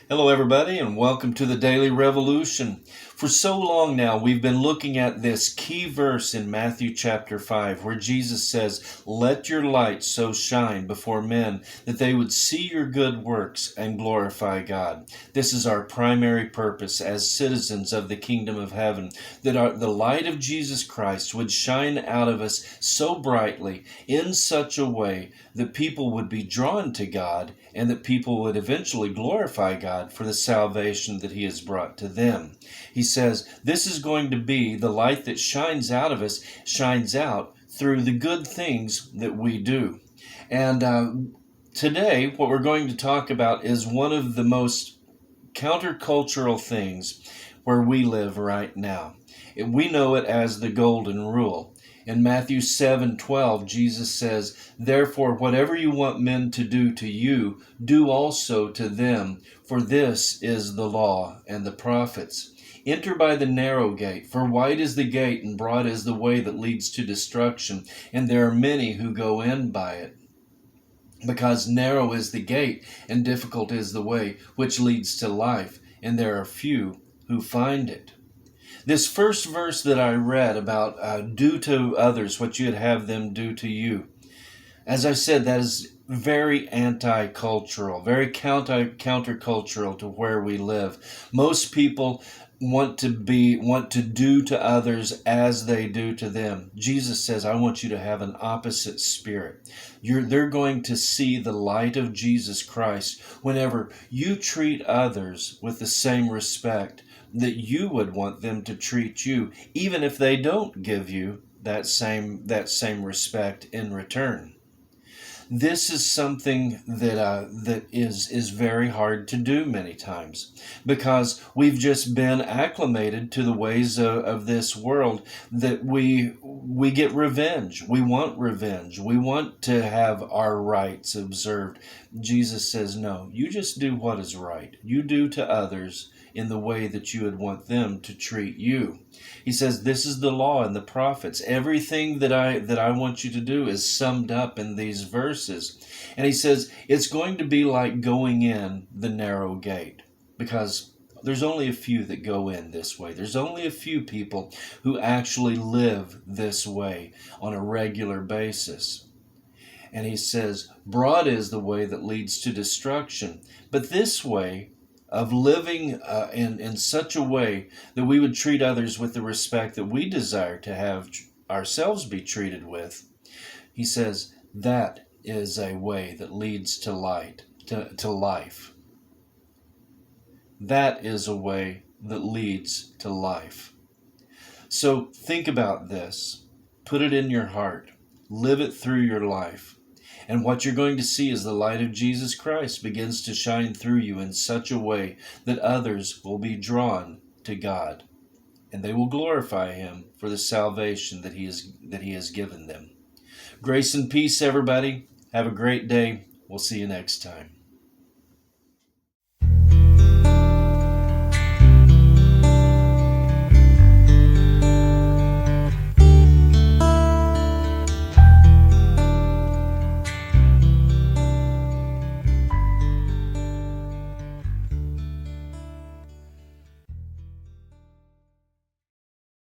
Hello, everybody, and welcome to the Daily Revolution. For so long now, we've been looking at this key verse in Matthew chapter 5, where Jesus says, "Let your light so shine before men that they would see your good works and glorify God." This is our primary purpose as citizens of the kingdom of heaven, that the light of Jesus Christ would shine out of us so brightly in such a way that people would be drawn to God and that people would eventually glorify God for the salvation that He has brought to them. He says, this is going to be the light that shines out of us, shines out through the good things that we do. And today, what we're going to talk about is one of the most countercultural things where we live right now. We know it as the Golden Rule. In Matthew 7:12, Jesus says, "Therefore, whatever you want men to do to you, do also to them, for this is the law and the prophets. Enter by the narrow gate, for wide is the gate and broad is the way that leads to destruction, and there are many who go in by it. Because narrow is the gate and difficult is the way which leads to life, and there are few who find it." This first verse that I read about do to others what you'd have them do to you, as I said, that is very anti-cultural, very countercultural to where we live. Most people want to do to others as they do to them. Jesus says, I want you to have an opposite spirit. They're going to see the light of Jesus Christ whenever you treat others with the same respect that you would want them to treat you, even if they don't give you that same respect in return. This is something that is very hard to do many times, because we've just been acclimated to the ways of this world, that we get revenge. We want revenge. We want to have our rights observed. Jesus says, no, you just do what is right. You do to others in the way that you would want them to treat you. He says, this is the law and the prophets. Everything that I want you to do is summed up in these verses. And he says, it's going to be like going in the narrow gate, because there's only a few that go in this way. There's only a few people who actually live this way on a regular basis. And he says, broad is the way that leads to destruction. But this way of living in such a way that we would treat others with the respect that we desire to have ourselves be treated with, he says, that is a way that leads to life. That is a way that leads to life. So think about this. Put it in your heart. Live it through your life. And what you're going to see is the light of Jesus Christ begins to shine through you in such a way that others will be drawn to God, and they will glorify Him for the salvation that He has given them. Grace and peace, everybody. Have a great day. We'll see you next time.